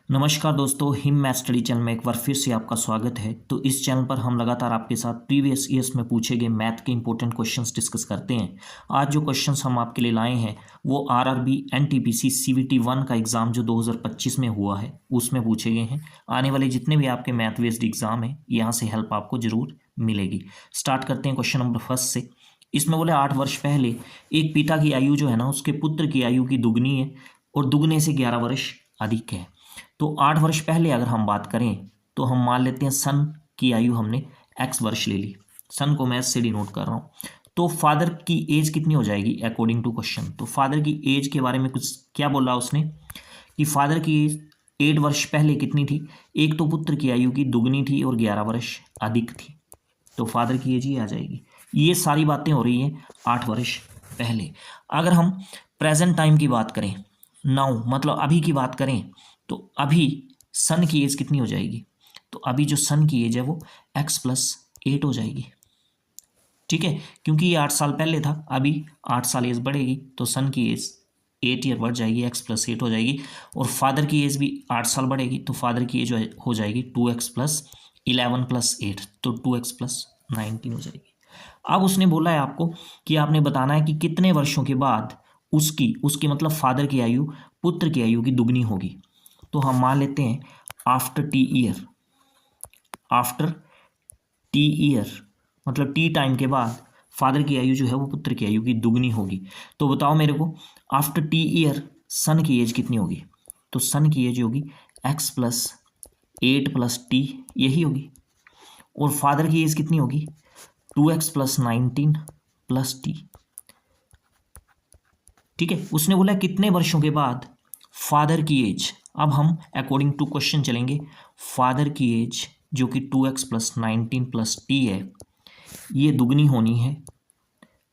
नमस्कार दोस्तों, him math study channel में एक बार फिर से आपका स्वागत है। तो इस चैनल पर हम लगातार आपके साथ प्रीवियस ईयर्स में पूछे गए मैथ के इंपॉर्टेंट क्वेश्चंस डिस्कस करते हैं। आज जो क्वेश्चंस हम आपके लिए लाए हैं वो आरआरबी एनटीपीसी सीवीटी 1 का एग्ज़ाम जो 2025 में हुआ है उसमें पूछे गए हैं। आने वाले जितने भी आपके मैथ बेस्ड एग्ज़ाम हैं यहाँ से हेल्प आपको ज़रूर मिलेगी। स्टार्ट करते हैं क्वेश्चन नंबर फर्स्ट से। इसमें बोले 8 वर्ष पहले एक पिता की आयु जो है ना उसके पुत्र की आयु की दुगनी है और दुगने से 11 वर्ष अधिक है। तो 8 वर्ष पहले अगर हम बात करें तो हम मान लेते हैं सन की आयु हमने x वर्ष ले ली। सन को मैं से डिनोट कर रहा हूँ। तो फादर की एज कितनी हो जाएगी अकॉर्डिंग टू क्वेश्चन। तो फादर की एज के बारे में कुछ क्या बोला उसने कि फादर की एज 8 वर्ष पहले कितनी थी। एक तो पुत्र की आयु की दुगनी थी और 11 वर्ष अधिक थी, तो फादर की एज ही आ जाएगी। ये सारी बातें हो रही हैं 8 वर्ष पहले। अगर हम प्रेजेंट टाइम की बात करें, नाउ मतलब अभी की बात करें, तो अभी सन की एज कितनी हो जाएगी। तो अभी जो सन की एज है वो x+8 हो जाएगी। ठीक है, क्योंकि ये 8 साल पहले था, अभी 8 साल एज बढ़ेगी तो सन की एज 8 ईयर बढ़ जाएगी, x+8 हो जाएगी। और फादर की एज भी 8 साल बढ़ेगी तो फादर की एज हो जाएगी 2x+11+8, तो 2x+19 हो जाएगी। अब उसने बोला है आपको कि आपने बताना है कि कितने वर्षों के बाद उसकी मतलब फादर की आयु पुत्र की आयु की दुगनी होगी। तो हम मान लेते हैं आफ्टर टी ईयर मतलब टी टाइम के बाद फादर की आयु जो है वो पुत्र की आयु की दुगनी होगी। तो बताओ मेरे को आफ्टर टी ईयर सन की एज कितनी होगी। तो सन की एज होगी x+8+t यही होगी। और फादर की एज कितनी होगी 2x+19+t। ठीक है, उसने बोला कितने वर्षों के बाद फादर की एज। अब हम अकॉर्डिंग टू क्वेश्चन चलेंगे। फादर की एज जो कि 2x+19+t है ये दुगनी होनी है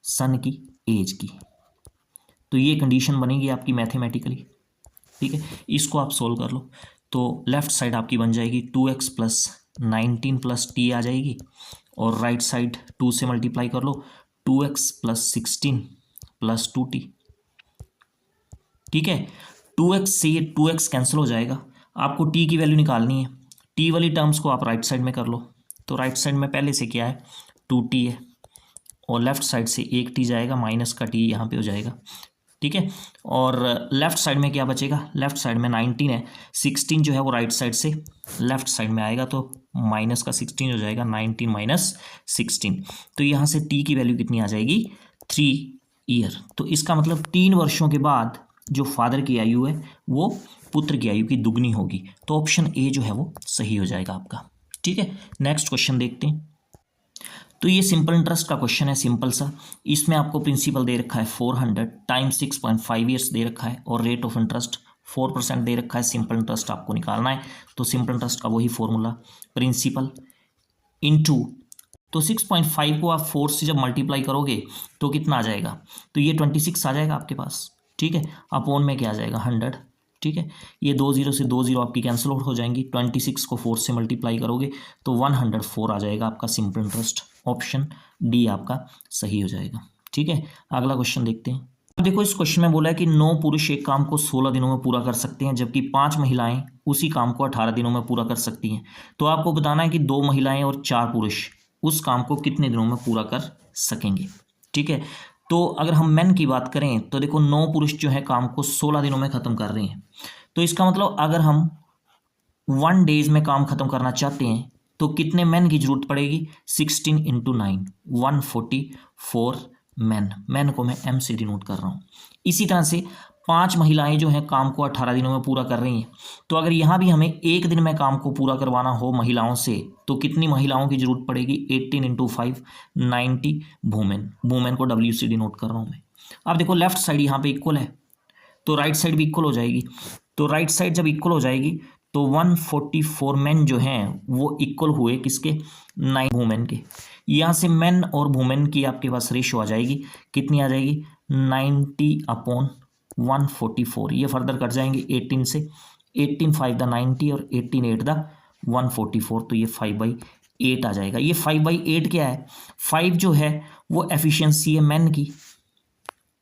सन की एज की। तो ये कंडीशन बनेगी आपकी मैथमेटिकली। ठीक है, इसको आप सोल्व कर लो। तो लेफ्ट साइड आपकी बन जाएगी 2x+19+t आ जाएगी और राइट साइड 2 से मल्टीप्लाई कर लो 2x+16+2t। ठीक है, 2x से 2x कैंसिल हो जाएगा। आपको t की वैल्यू निकालनी है। t वाली टर्म्स को आप राइट साइड में कर लो। तो राइट साइड में पहले से क्या है 2t है और लेफ्ट साइड से एक t जाएगा, माइनस का t यहाँ पे हो जाएगा। ठीक है, और लेफ्ट साइड में क्या बचेगा, लेफ्ट साइड में 19 है, 16 जो है वो राइट साइड से लेफ्ट साइड में आएगा तो माइनस का 16 हो जाएगा, 19 माइनस 16। तो यहाँ से t की वैल्यू कितनी आ जाएगी 3 ईयर। तो इसका मतलब 3 वर्षों के बाद जो फादर की आयु है वो पुत्र की आयु की दुगनी होगी। तो ऑप्शन ए जो है वो सही हो जाएगा आपका। ठीक है, नेक्स्ट क्वेश्चन देखते हैं। तो ये सिंपल इंटरेस्ट का क्वेश्चन है, सिंपल सा। इसमें आपको प्रिंसिपल दे रखा है 400 टाइम्स 6.5 ईयर्स दे रखा है और रेट ऑफ इंटरेस्ट 4% दे रखा है। सिंपल इंटरेस्ट आपको निकालना है। तो सिंपल इंटरेस्ट का वही फॉर्मूला प्रिंसिपल इनटू, तो 6.5 को आप 4 से जब मल्टीप्लाई करोगे तो कितना आ जाएगा, तो ये 26 आ जाएगा आपके पास। ठीक है, अपॉन में क्या आ जाएगा 100। ठीक है, ये 2 0 से 2 0 आपकी कैंसिल आउट हो जाएंगी। 26 को 4 से मल्टीप्लाई करोगे तो 104 आ जाएगा आपका सिंपल इंटरेस्ट। ऑप्शन डी आपका सही हो जाएगा। ठीक है, अगला क्वेश्चन देखते हैं। अब देखो इस क्वेश्चन में बोला है कि 9 पुरुष एक काम को 16 दिनों में पूरा कर सकते हैं जबकि 5 महिलाएं उसी काम को 18 दिनों में पूरा कर सकती हैं। तो आपको बताना है कि 2 महिलाएं और 4 पुरुष उस काम को कितने दिनों में पूरा कर सकेंगे। ठीक है, तो अगर हम मेन की बात करें तो देखो 9 पुरुष जो है काम को 16 दिनों में ख़त्म कर रहे हैं। तो इसका मतलब अगर हम 1 डेज में काम ख़त्म करना चाहते हैं तो कितने मैन की जरूरत पड़ेगी 16 × 9 144 मैन को मैं एम से डिनोट कर रहा हूँ। इसी तरह से 5 महिलाएं जो हैं काम को 18 दिनों में पूरा कर रही हैं। तो अगर यहाँ भी हमें एक दिन में काम को पूरा करवाना हो महिलाओं से तो कितनी महिलाओं की जरूरत पड़ेगी 18 × 5 90 वुमेन को डब्ल्यू से डिनोट कर रहा हूँ मैं। अब देखो लेफ्ट साइड यहाँ पे इक्वल है तो राइट साइड भी इक्वल हो जाएगी। तो राइट साइड जब इक्वल हो जाएगी तो 144 मैन जो हैं वो इक्वल हुए किसके 9 वुमेन के। यहाँ से मैन और वुमेन की आपके पास रेशो आ जाएगी, कितनी आ जाएगी 90/144। ये फर्दर कट जाएंगे 18 से, 18 5 द 90 और 18 8 द 144, तो ये 5/8 आ जाएगा। ये 5/8 क्या है, 5 जो है वो एफिशिएंसी है मैन की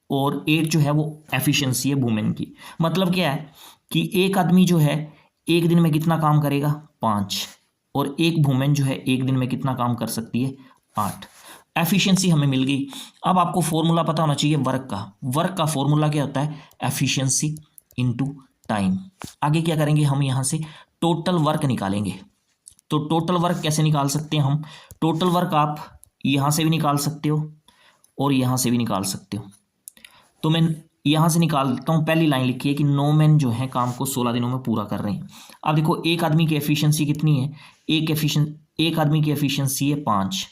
और 8 जो है वो एफिशिएंसी है वुमेन की। मतलब क्या है कि एक आदमी जो है एक दिन में कितना काम करेगा 5, और एक वुमेन जो है एक दिन में कितना काम कर सकती है 8। एफिशिएंसी हमें मिल गई। अब आपको फॉर्मूला पता होना चाहिए वर्क का फॉर्मूला क्या होता है, एफिशिएंसी इनटू टाइम। आगे क्या करेंगे, हम यहाँ से टोटल वर्क निकालेंगे। तो टोटल वर्क कैसे निकाल सकते हैं हम, टोटल वर्क आप यहाँ से भी निकाल सकते हो और यहाँ से भी निकाल सकते हो। तो मैं यहाँ से निकालता हूँ, पहली लाइन लिखी है कि 9 मैन जो है काम को 16 दिनों में पूरा कर रहे हैं। अब देखो एक आदमी की एफिशिएंसी कितनी है, एक आदमी की एफिशिएंसी है 5,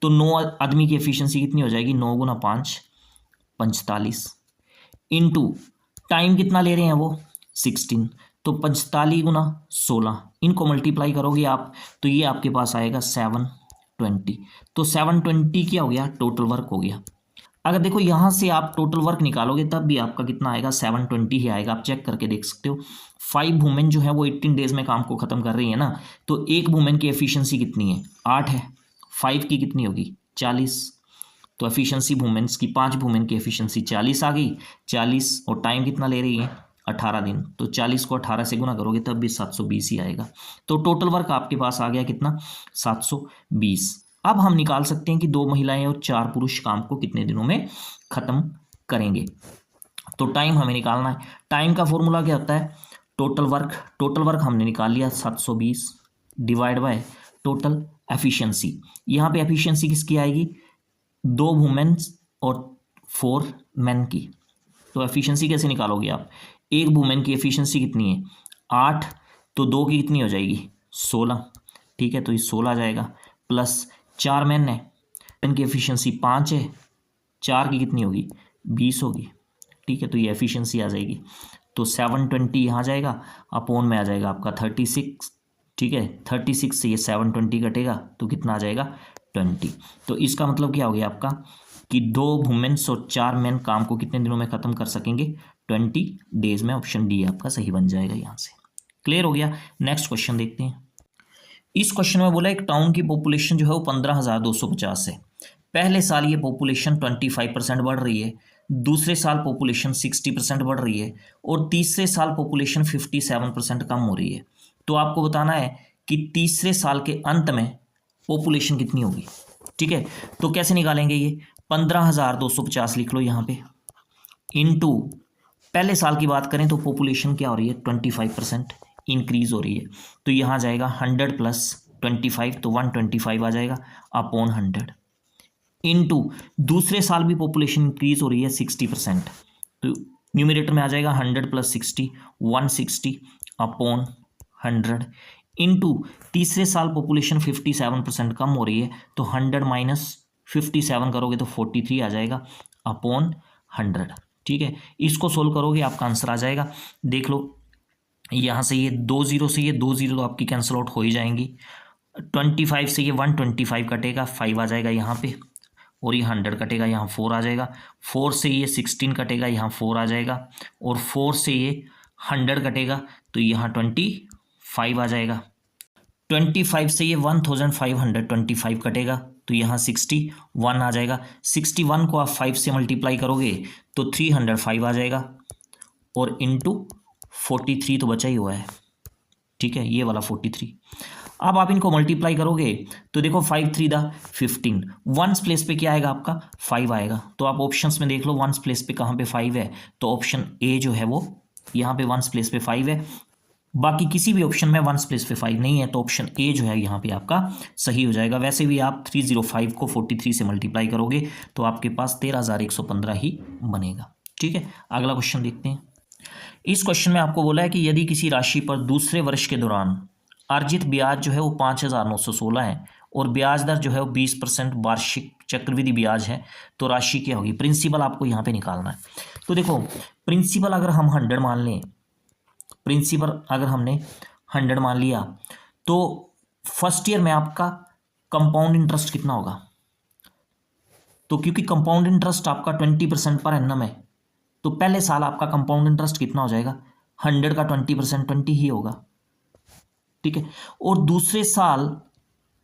तो 9 आदमी की एफिशिएंसी कितनी हो जाएगी, 9 गुना 5 45, इनटू टाइम कितना ले रहे हैं वो 16, तो 45 गुना 16, इनको मल्टीप्लाई करोगे आप तो ये आपके पास आएगा 720। तो 720 क्या हो गया, टोटल वर्क हो गया। अगर देखो यहाँ से आप टोटल वर्क निकालोगे तब भी आपका कितना आएगा, 720 ही आएगा। आप चेक करके देख सकते हो। 5 वुमेन जो है वो 18 डेज में काम को ख़त्म कर रही है ना, तो एक वुमेन की एफिशिएंसी कितनी है 8 है, 5 की कितनी होगी 40, तो एफिशिएंसी वुमेन्स की 5 वुमेन की एफिशिएंसी 40 आ गई, 40, और टाइम कितना ले रही है 18 दिन, तो 40 को 18 से गुना करोगे तब भी 720 ही आएगा। तो टोटल वर्क आपके पास आ गया कितना 720। अब हम निकाल सकते हैं कि 2 महिलाएं और 4 पुरुष काम को कितने दिनों में खत्म करेंगे। तो टाइम हमें निकालना है। टाइम का फॉर्मूला क्या होता है, टोटल वर्क हमने निकाल लिया 720 डिवाइड बाय टोटल एफिशिएंसी। यहाँ पे एफिशिएंसी किसकी आएगी, 2 वुमेन्स और 4 मेन की। तो एफिशिएंसी कैसे निकालोगे आप, एक वुमेन की एफिशिएंसी कितनी है 8, तो 2 की कितनी हो जाएगी 16, ठीक है, तो ये 16 जाएगा, प्लस 4 मैन है, मैन की एफिशिएंसी 5 है, 4 की कितनी होगी 20 होगी, ठीक है, तो ये एफिशिएंसी आ जाएगी। तो 720 यहाँ जाएगा, अपॉन में आ जाएगा आपका 36, ठीक है, 36 से ये 720 कटेगा तो कितना आ जाएगा 20। तो इसका मतलब क्या हो गया आपका कि 2 वुमेन्स और 4 मैन काम को कितने दिनों में ख़त्म कर सकेंगे 20 डेज में। ऑप्शन डी आपका सही बन जाएगा यहाँ से। क्लियर हो गया। नेक्स्ट क्वेश्चन देखते हैं। इस क्वेश्चन में बोला एक टाउन की पॉपुलेशन जो है वो 15,250 है। पहले साल ये पॉपुलेशन 25% बढ़ रही है, दूसरे साल पॉपुलेशन 60% बढ़ रही है, और तीसरे साल पॉपुलेशन 57% कम हो रही है। तो आपको बताना है कि तीसरे साल के अंत में पॉपुलेशन कितनी होगी, ठीक है। तो कैसे निकालेंगे ये, 15,250 लिख लो यहाँ पे, इनटू पहले साल की बात करें तो पॉपुलेशन क्या हो रही है 25% इंक्रीज हो रही है, तो यहाँ जाएगा 100 प्लस 25, तो 125 आ जाएगा अपॉन 100, इनटू दूसरे साल भी पॉपुलेशन इंक्रीज हो रही है 60%, तो न्यूमरेटर में आ जाएगा 100 प्लस 60 160 अपॉन 100, इनटू तीसरे साल पॉपुलेशन 57% कम हो रही है, तो 100 माइनस 57 करोगे तो 43 आ जाएगा अपॉन 100, ठीक है। इसको सोल्व करोगे आपका आंसर आ जाएगा। देख लो यहाँ से ये 2 जीरो से ये 2 जीरो तो आपकी कैंसिल आउट हो ही जाएंगी, 25 से ये 125 कटेगा, 5 आ जाएगा यहाँ पे, और ये 100 कटेगा, यहाँ 4 आ जाएगा, 4 से ये 16 कटेगा, यहाँ 4 आ जाएगा, और 4 से ये 100 कटेगा तो यहाँ 25 आ जाएगा, 25 से ये 1525 कटेगा तो यहाँ 61 आ जाएगा, 61 को आप 5 से मल्टीप्लाई करोगे तो 305 आ जाएगा, और इनटू 43 तो बचा ही हुआ है, ठीक है, ये वाला 43। अब आप इनको मल्टीप्लाई करोगे तो देखो 5 3 दा 15, वंस प्लेस पे क्या आएगा आपका 5 आएगा, तो आप ऑप्शंस में देख लो वंस प्लेस पे कहाँ पे 5 है, तो ऑप्शन ए जो है वो यहाँ पे वंस प्लेस पे 5 है, बाकी किसी भी ऑप्शन में वंस प्लेस पे 5 नहीं है, तो ऑप्शन ए जो है यहाँ पे आपका सही हो जाएगा। वैसे भी आप 305 को 43 से मल्टीप्लाई करोगे तो आपके पास 13,115 ही बनेगा, ठीक है। अगला क्वेश्चन देखते हैं। इस क्वेश्चन में आपको बोला है कि यदि किसी राशि पर दूसरे वर्ष के दौरान अर्जित ब्याज जो है वो 5,916 है और ब्याज दर जो है वो 20% वार्षिक चक्रवृद्धि ब्याज है, तो राशि क्या होगी। प्रिंसिपल आपको यहाँ पे निकालना है। तो देखो प्रिंसिपल अगर हम 100 मान लें, प्रिंसिपल अगर हमने 100 मान लिया तो फर्स्ट ईयर में आपका कंपाउंड इंटरेस्ट कितना होगा, तो क्योंकि कंपाउंड इंटरेस्ट आपका 20% पर एनम है, तो पहले साल आपका कंपाउंड इंटरेस्ट कितना हो जाएगा 100 का 20% 20 ही होगा, ठीक है। और दूसरे साल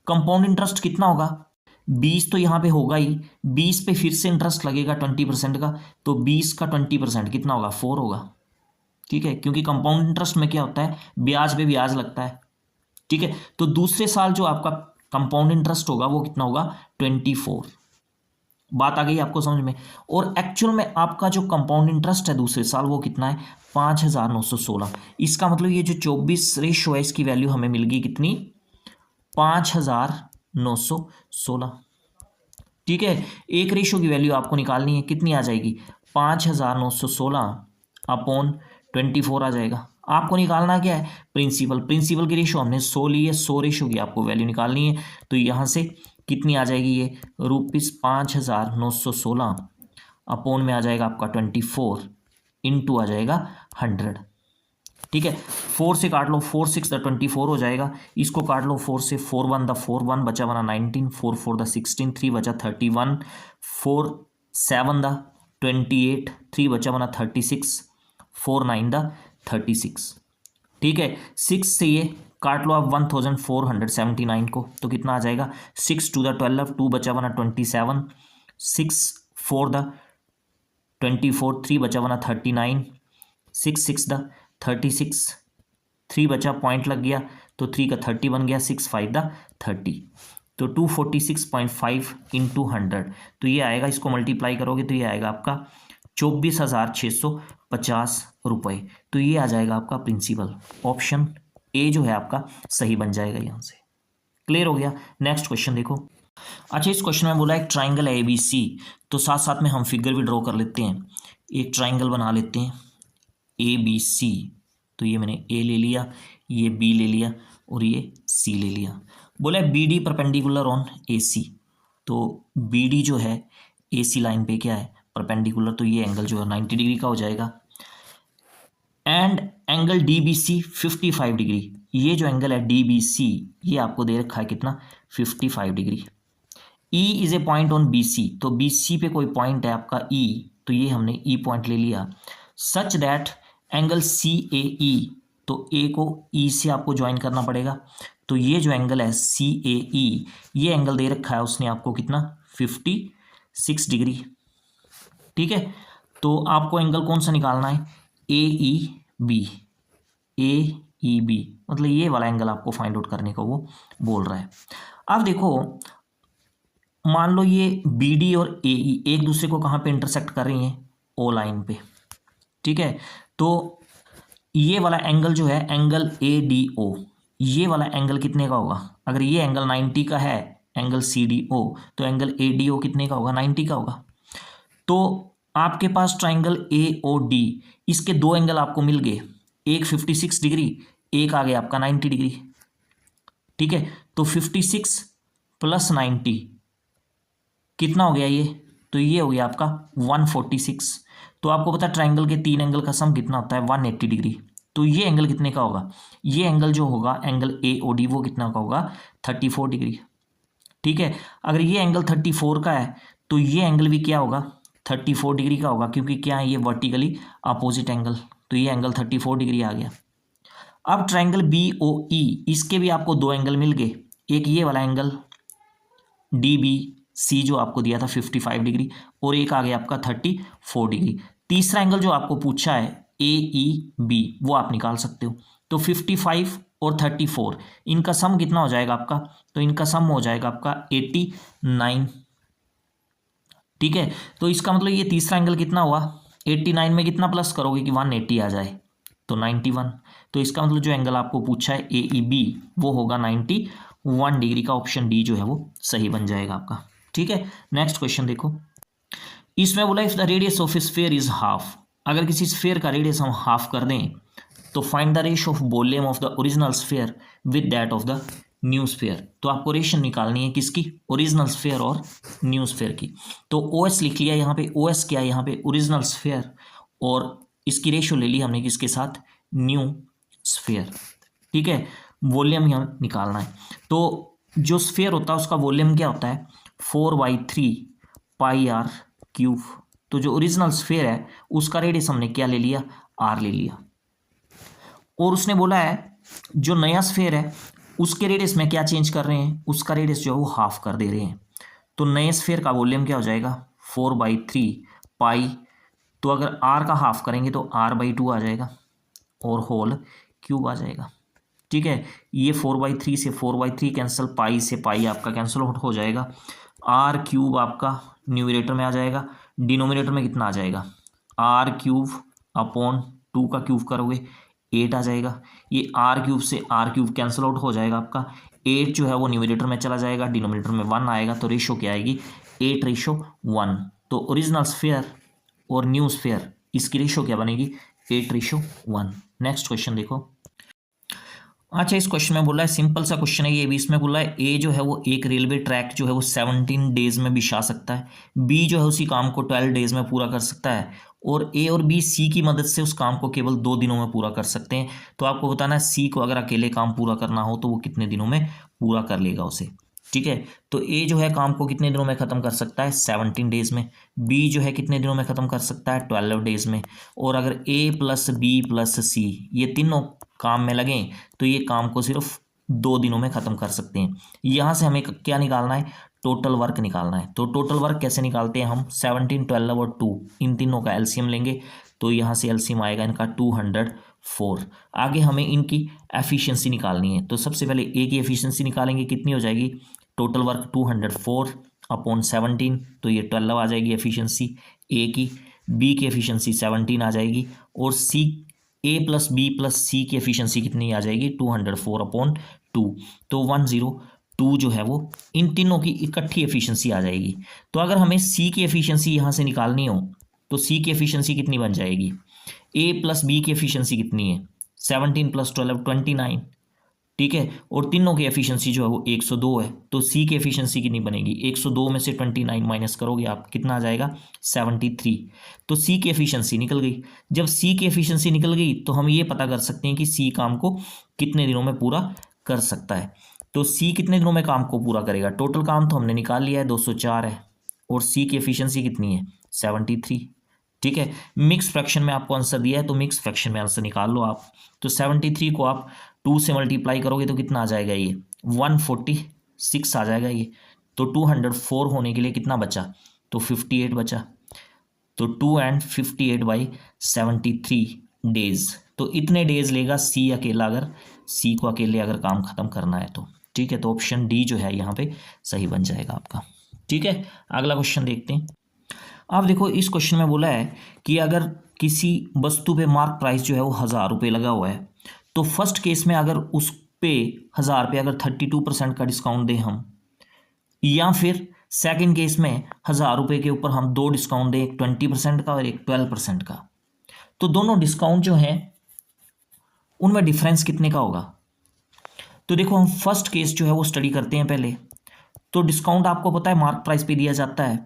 कंपाउंड इंटरेस्ट कितना होगा 20, तो यहाँ पे होगा ही, 20 पे फिर से इंटरेस्ट लगेगा 20% का, तो 20 का 20% कितना होगा 4 होगा, ठीक है, क्योंकि कंपाउंड इंटरेस्ट में क्या होता है, ब्याज पे ब्याज लगता है। ठीक है, तो दूसरे साल जो आपका कंपाउंड इंटरेस्ट होगा वो कितना होगा, 24। बात आ गई आपको समझ में। और एक्चुअल में आपका जो कंपाउंड इंटरेस्ट है दूसरे साल वो कितना है, 5,916। इसका मतलब ये जो 24 रेशो है इसकी वैल्यू हमें मिल गई कितनी, 5,916। ठीक है, एक रेशो की वैल्यू आपको निकालनी है, कितनी आ जाएगी, 5,916 अपॉन 24 आ जाएगा। आपको निकालना क्या है, प्रिंसिपल। प्रिंसिपल की रेशो हमने 100 ली है, 100 रेशो की आपको वैल्यू निकालनी है। तो यहाँ से कितनी आ जाएगी, ये ₹5,916 अपॉन में आ जाएगा आपका 24 इंटू आ जाएगा 100। ठीक है, 4 से काट लो, 4 6 द 24 हो जाएगा। इसको काट लो 4 से, 4 1 द 4 1 बचा बना 19, 4 4 द 16, 3 बचा 31, 4 7 द 28, 3 बचा बना 36, 4 9 द 36। ठीक है, 6 से ये काट लो आप 1479 को, तो कितना आ जाएगा, 6 2 द 12, 2 बचा बना 27, 6 4 द 24, 3 बचा बना 39, 6 6 द 36, 3 बचा, पॉइंट लग गया तो 3 का 30 बन गया, 6 5 द 30, तो 246.5 इंटू 100, तो ये आएगा, इसको मल्टीप्लाई करोगे तो ये आएगा आपका 24,650 रुपये। तो ये आ जाएगा आपका प्रिंसिपल। ऑप्शन ए जो है आपका सही बन जाएगा यहाँ से। क्लियर हो गया। नेक्स्ट क्वेश्चन देखो। अच्छा, इस क्वेश्चन में बोला एक ट्राइंगल है ABC, तो साथ साथ में हम फिगर भी ड्रॉ कर लेते हैं। एक ट्राइंगल बना लेते हैं ABC, तो ये मैंने A ले लिया, ये B ले लिया और ये C ले लिया। बोला है BD परपेंडिकुलर ऑन AC, तो BD जो है AC लाइन पे क्या है, परपेंडिकुलर, तो ये एंगल जो है 90 डिग्री का हो जाएगा। एंड एंगल DBC 55 डिग्री, ये जो एंगल है DBC ये आपको दे रखा है कितना, 55 degree. E is a point on BC, तो BC पे कोई पॉइंट है आपका E, तो ये हमने E पॉइंट ले लिया। सच दैट एंगल CAE, तो A को E से आपको ज्वाइन करना पड़ेगा, तो ये जो एंगल है CAE, ये एंगल दे रखा है उसने आपको कितना, 56 डिग्री। ठीक है, तो आपको एंगल कौन सा निकालना है, AEB। AEB मतलब ये वाला एंगल आपको फाइंड आउट करने को वो बोल रहा है। अब देखो, मान लो ये BD और AE एक दूसरे को कहाँ पे इंटरसेक्ट कर रही हैं, O लाइन पे। ठीक है, तो ये वाला एंगल जो है एंगल ADO, ये वाला एंगल कितने का होगा, अगर ये एंगल 90 का है एंगल CDO, तो एंगल ADO कितने का होगा, 90 का होगा। तो आपके पास ट्राइंगल AOD, इसके दो एंगल आपको मिल गए, एक 56 डिग्री, एक आ गया आपका 90 डिग्री। ठीक है, तो 56 प्लस 90 कितना हो गया ये, तो ये हो गया आपका 146। तो आपको पता है ट्राइंगल के तीन एंगल का सम कितना होता है, 180 डिग्री। तो ये एंगल कितने का होगा, ये एंगल जो होगा एंगल AOD वो कितना का होगा, 34 डिग्री। ठीक है, अगर ये एंगल 34 का है तो ये एंगल भी क्या होगा, 34 डिग्री का होगा, क्योंकि क्या है ये वर्टिकली अपोजिट एंगल, तो ये एंगल 34 डिग्री आ गया। अब ट्राइंगल BOE, इसके भी आपको दो एंगल मिल गए, एक ये वाला एंगल DBC जो आपको दिया था 55 डिग्री, और एक आ गया आपका 34 डिग्री। तीसरा एंगल जो आपको पूछा है AEB, वो आप निकाल सकते हो। तो 55 और 34 इनका सम कितना हो जाएगा आपका, तो इनका सम हो जाएगा आपका 89। ठीक है, तो इसका मतलब ये तीसरा एंगल कितना हुआ, 89 में कितना प्लस करोगे कि 180 आ जाए, तो 91। तो इसका मतलब जो एंगल आपको पूछा है AEB वो होगा 91 डिग्री का। ऑप्शन डी जो है वो सही बन जाएगा आपका। ठीक है, नेक्स्ट क्वेश्चन देखो। इसमें बोला if the radius of sphere is half, अगर किसी स्फीयर का रेडियस हम हाफ कर दें तो find the ratio of volume of the original sphere with that of the new sphere. तो आपको रेशियो निकालनी है किसकी, ओरिजिनल स्फीयर और न्यू स्फीयर की। तो OS लिख लिया यहाँ पे, OS क्या है यहाँ पे, ओरिजिनल स्फीयर, और इसकी रेशियो ले ली हमने किसके साथ, न्यू स्फीयर। ठीक है, वॉल्यूम यहाँ निकालना है। तो जो स्फीयर होता है उसका वॉल्यूम क्या होता है, 4/3 πr³। तो जो ओरिजिनल स्फीयर है उसका रेडियस हमने क्या ले लिया, r ले लिया। और उसने बोला है जो नया स्फीयर है उसके रेडियस में क्या चेंज कर रहे हैं, उसका रेडियस जो है वो हाफ कर दे रहे हैं। तो नए स्फीयर का वॉल्यूम क्या हो जाएगा, 4/3 पाई, तो अगर r का हाफ करेंगे तो r/2 आ जाएगा। और होल क्यूब आ जाएगा। ठीक है, ये 4/3 से 4/3 कैंसिल, पाई से पाई आपका कैंसिल आउट हो जाएगा। आर क्यूब आपका न्यूमरेटर में आ जाएगा, डिनोमिनेटर में कितना आ जाएगा, आर क्यूब अपॉन 2 का क्यूब करोगे 8 आ जाएगा। ये आर क्यूब से आर क्यूब कैंसिल आउट हो जाएगा आपका, 8 जो है वो न्यूमरेटर में चला जाएगा, डिनोमिनेटर में 1 आएगा, तो रेशो क्या आएगी 8:1। तो ओरिजिनल स्फीयर और न्यू स्फीयर इसकी रेशो क्या बनेगी 8:1। नेक्स्ट क्वेश्चन देखो। अच्छा, इस क्वेश्चन में बोला है, सिंपल सा क्वेश्चन है ये भी। इसमें बोला है ए जो है वो एक रेलवे ट्रैक जो है वो 17 डेज में बिछा सकता है, बी जो है उसी काम को 12 डेज में पूरा कर सकता है, और ए और बी सी की मदद से उस काम को केवल 2 दिनों में पूरा कर सकते हैं। तो आपको बताना है सी को अगर अकेले काम पूरा करना हो तो वो कितने दिनों में पूरा कर लेगा उसे। ठीक है, तो ए जो है काम को कितने दिनों में ख़त्म कर सकता है 17 डेज में, बी जो है कितने दिनों में ख़त्म कर सकता है 12 डेज में, और अगर ए प्लस बी प्लस सी ये तीनों काम में लगें तो ये काम को सिर्फ 2 दिनों में ख़त्म कर सकते हैं। यहाँ से हमें क्या निकालना है, टोटल वर्क निकालना है। तो टोटल वर्क कैसे निकालते हैं हम, 17, 12 और 2 इन तीनों का एलसीएम लेंगे, तो यहाँ से एलसीएम आएगा इनका 204। आगे हमें इनकी एफिशिएंसी निकालनी है, तो सबसे पहले ए की एफिशिएंसी निकालेंगे, कितनी हो जाएगी, टोटल वर्क 204 अपॉन 17, तो ये 12 आ जाएगी एफिशिएंसी ए की, बी की एफिशिएंसी 17 आ जाएगी, और सी ए प्लस बी प्लस सी की एफिशिएंसी कितनी आ जाएगी 204 अपॉन 2, तो 102 जो है वो इन तीनों की इकट्ठी एफिशिएंसी आ जाएगी। तो अगर हमें सी की एफिशिएंसी यहाँ से निकालनी हो तो सी की एफिशिएंसी कितनी बन जाएगी, ए प्लस बी की एफिशिएंसी कितनी है 17 + 12 29, ठीक है, और तीनों की एफिशिएंसी जो है वो 102 है, तो सी की एफिशिएंसी कितनी बनेगी, 102 में से 29 माइनस करोगे आप कितना आ जाएगा 73। तो सी की एफिशिएंसी निकल गई। जब सी की एफिशिएंसी निकल गई तो हम ये पता कर सकते हैं कि सी काम को कितने दिनों में पूरा कर सकता है। तो सी कितने दिनों में काम को पूरा करेगा, टोटल काम तो हमने निकाल लिया है 204 है, और सी की एफिशिएंसी कितनी है 73। ठीक है, मिक्स फ्रैक्शन में आपको आंसर दिया है तो मिक्स फ्रैक्शन में आंसर निकाल लो आप। तो 73 को आप 2 से मल्टीप्लाई करोगे तो कितना आ जाएगा, ये 146 आ जाएगा ये। तो 204 होने के लिए कितना बचा, तो 58 बचा। तो 2 and 58/73 डेज, तो इतने डेज लेगा सी अकेला, अगर सी को अकेले अगर काम खत्म करना है तो। ठीक है, तो ऑप्शन डी जो है यहाँ पे सही बन जाएगा आपका। ठीक है, अगला क्वेश्चन देखते हैं। अब देखो, इस क्वेश्चन में बोला है कि अगर किसी वस्तु पे मार्क प्राइस जो है वो 1000 रुपये लगा हुआ है, तो फर्स्ट केस में अगर उस पे 1000 पे अगर 32% का डिस्काउंट दें हम, या फिर सेकंड केस में 1000 रुपये के ऊपर हम 2 डिस्काउंट दें, एक 20% का और एक 12% का, तो दोनों डिस्काउंट जो हैं उनमें डिफरेंस कितने का होगा। तो देखो, हम फर्स्ट केस जो है वो स्टडी करते हैं पहले। तो डिस्काउंट आपको पता है मार्क प्राइस पे दिया जाता है,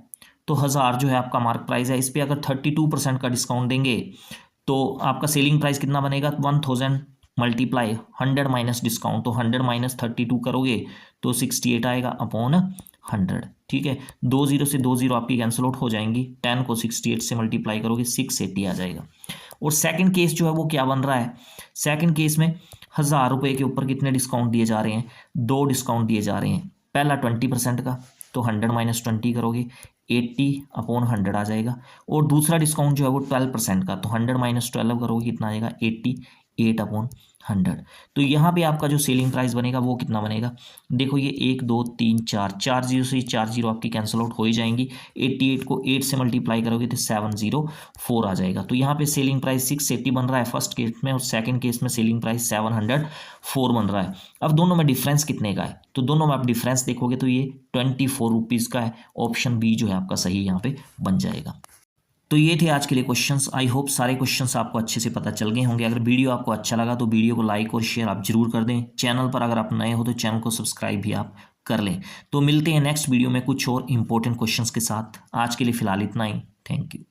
तो 1000 जो है आपका मार्क प्राइस है, इस पर अगर 32% का डिस्काउंट देंगे तो आपका सेलिंग प्राइस कितना बनेगा, 1000 मल्टीप्लाई 100 माइनस डिस्काउंट, तो 100 माइनस 32 करोगे तो 68 आएगा अपॉन 100। ठीक है, 2 0 से 2 0 आपकी कैंसिल आउट हो जाएंगी, 10 को 68 से मल्टीप्लाई करोगे 680 आ जाएगा। और सेकंड केस जो है वो क्या बन रहा है, सेकंड केस में 1000 रुपये के ऊपर कितने डिस्काउंट दिए जा रहे हैं, 2 डिस्काउंट दिए जा रहे हैं। पहला 20% का, तो 100 माइनस 20 करोगे 80 अपॉन 100 आ जाएगा, और दूसरा डिस्काउंट जो है वो 12% का, तो 100 माइनस 12 करोगे कितना आ जाएगा 88 अपॉन 100। तो यहाँ पे आपका जो सेलिंग प्राइस बनेगा वो कितना बनेगा, देखो ये 1 2 3 4 4 0 से 4 0 आपकी कैंसिल आउट हो ही जाएंगी, 88 को 8 से मल्टीप्लाई करोगे तो 704 आ जाएगा। तो यहाँ पे सेलिंग प्राइस 680 बन रहा है फर्स्ट केस में, और सेकंड केस में सेलिंग प्राइस 704 बन रहा है। अब दोनों में डिफरेंस कितने का है, तो दोनों में आप डिफरेंस देखोगे तो ये 24 रुपीज़ का है। ऑप्शन बी जो है आपका सही यहाँ पे बन जाएगा। तो ये थे आज के लिए क्वेश्चंस। आई होप सारे क्वेश्चंस आपको अच्छे से पता चल गए होंगे। अगर वीडियो आपको अच्छा लगा तो वीडियो को लाइक और शेयर आप जरूर कर दें। चैनल पर अगर आप नए हो तो चैनल को सब्सक्राइब भी आप कर लें। तो मिलते हैं नेक्स्ट वीडियो में कुछ और इंपॉर्टेंट क्वेश्चंस के साथ। आज के लिए फ़िलहाल इतना ही। Thank you.